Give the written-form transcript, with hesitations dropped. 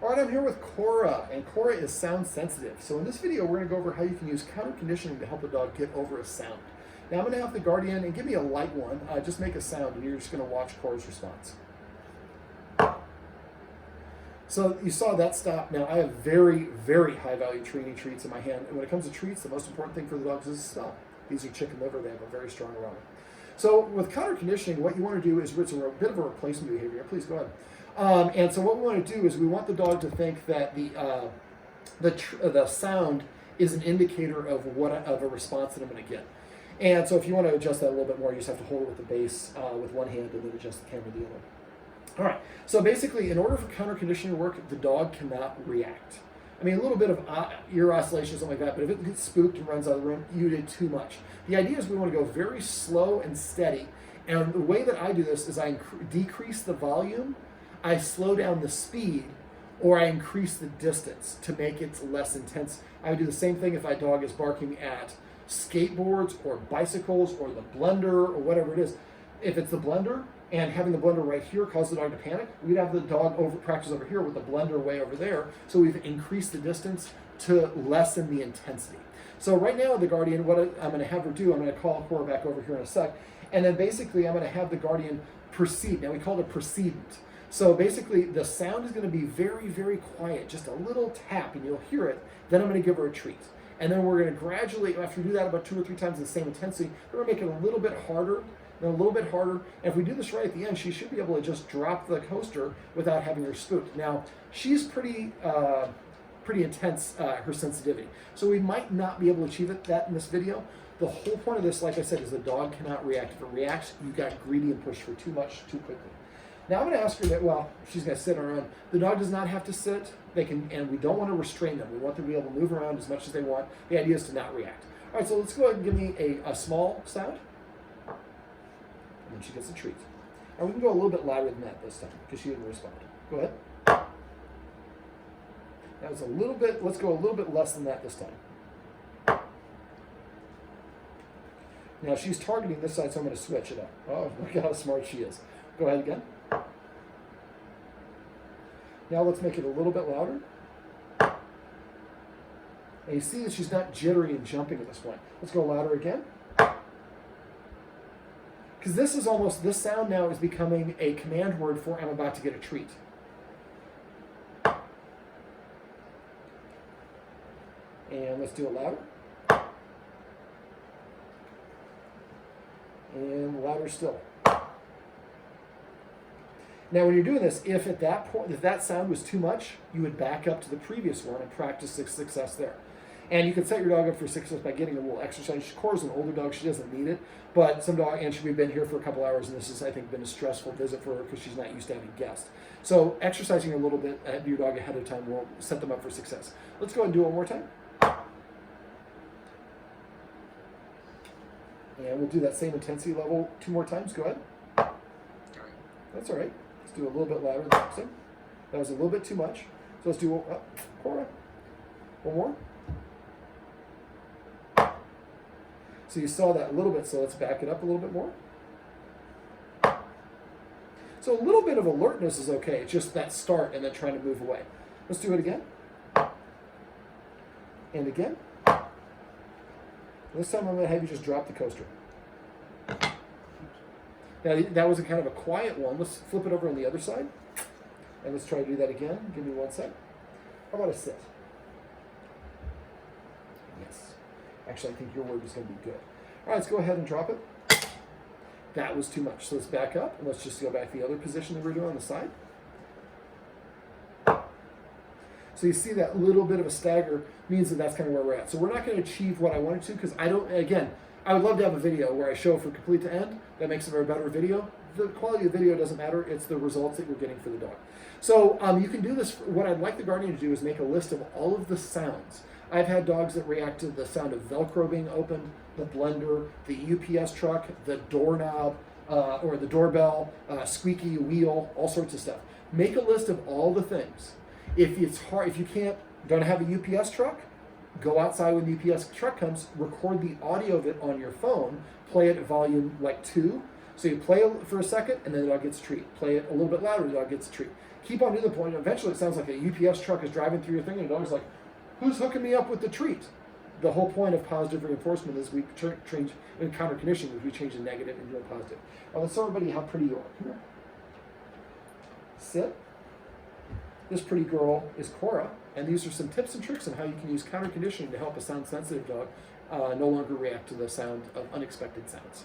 All right, I'm here with Quorra, and Quorra is sound sensitive. So in this video, we're gonna go over how you can use counter conditioning to help a dog get over a sound. Now I'm gonna have the Guardian, and give me a light one, just make a sound, and you're just gonna watch Quorra's response. So you saw that stop. Now I have very, very high value treats in my hand. And when it comes to treats, the most important thing for the dogs is to stop. These are chicken liver, they have a very strong aroma. So with counter conditioning, what you want to do is it's a bit of a replacement behavior. Please go ahead. And so what we want to do is we want the dog to think that the sound is an indicator of a response that I'm going to get. And so if you want to adjust that a little bit more, you just have to hold it with the base with one hand and then adjust the camera with the other. All right, so basically in order for counter conditioning to work, the dog cannot react. I mean, a little bit of ear oscillation or something like that, but if it gets spooked and runs out of the room, you did too much. The idea is we want to go very slow and steady. And the way that I do this is I decrease the volume, I slow down the speed, or I increase the distance to make it less intense. I would do the same thing if my dog is barking at skateboards or bicycles or the blender or whatever it is. If it's the blender and having the blender right here causes the dog to panic, we'd have the dog practice over here with the blender way over there. So we've increased the distance to lessen the intensity. So right now the Guardian, what I'm gonna have her do, I'm gonna call Quorra back over here in a sec, and then basically I'm gonna have the Guardian proceed. Now we call it a precedent. So basically the sound is gonna be very, very quiet, just a little tap and you'll hear it. Then I'm gonna give her a treat. And then we're gonna gradually, after we do that about 2 or 3 times in the same intensity, we're gonna make it a little bit harder, then a little bit harder. And if we do this right at the end, she should be able to just drop the coaster without having her spooked. Now, she's pretty intense, her sensitivity. So we might not be able to achieve that in this video. The whole point of this, like I said, is the dog cannot react. If it reacts, you got greedy and pushed for too much, too quickly. Now I'm gonna ask her that, well, she's gonna sit on her own. The dog does not have to sit. They can, and we don't want to restrain them. We want them to be able to move around as much as they want. The idea is to not react. All right, so let's go ahead and give me a small sound. And then she gets a treat. And we can go a little bit louder than that this time because she didn't respond. Go ahead. That was a little bit, let's go a little bit less than that this time. Now she's targeting this side, so I'm going to switch it up. Oh, look at how smart she is. Go ahead again. Now let's make it a little bit louder. And you see that she's not jittery and jumping at this point. Let's go louder again. Because this sound now is becoming a command word for I'm about to get a treat. And let's do it louder. And louder still. Now when you're doing this, if at that point, if that sound was too much, you would back up to the previous one and practice success there. And you can set your dog up for success by getting a little exercise. Quorra's an older dog, she doesn't need it, but some dog, and we've been here for a couple hours, and this has, I think, been a stressful visit for her because she's not used to having guests. So exercising a little bit at your dog ahead of time will set them up for success. Let's go ahead and do it one more time. And we'll do that same intensity level 2 more times. Go ahead. That's all right. Let's do a little bit louder than that. That was a little bit too much. So let's do Quorra. One more. So you saw that a little bit, so let's back it up a little bit more. So a little bit of alertness is okay. It's just that start and then trying to move away. Let's do it again. And again. This time I'm going to have you just drop the coaster. Now that was a kind of a quiet one. Let's flip it over on the other side. And let's try to do that again. Give me 1 sec. How about a sit? Yes. Actually, I think your word is going to be good. All right, let's go ahead and drop it. That was too much. So let's back up, and let's just go back to the other position that we were doing on the side. So you see that little bit of a stagger means that that's kind of where we're at. So we're not going to achieve what I wanted to because I would love to have a video where I show from complete to end. That makes it a better video. The quality of the video doesn't matter. It's the results that you're getting for the dog. So you can do this. What I'd like the Guardian to do is make a list of all of the sounds. I've had dogs that react to the sound of Velcro being opened, the blender, the UPS truck, the doorknob, or the doorbell, squeaky wheel, all sorts of stuff. Make a list of all the things. If it's hard, if you don't have a UPS truck, go outside when the UPS truck comes, record the audio of it on your phone, play it at volume like 2, So you play for a second, and then the dog gets a treat. Play it a little bit louder, the dog gets a treat. Keep on to the point, and eventually it sounds like a UPS truck is driving through your thing, and the dog's like, who's hooking me up with the treat? The whole point of positive reinforcement is we change, in counter conditioning, is we change the negative into a positive. Now let's show everybody how pretty you are. Come here. Sit. This pretty girl is Quorra, and these are some tips and tricks on how you can use counter conditioning to help a sound sensitive dog no longer react to the sound of unexpected sounds.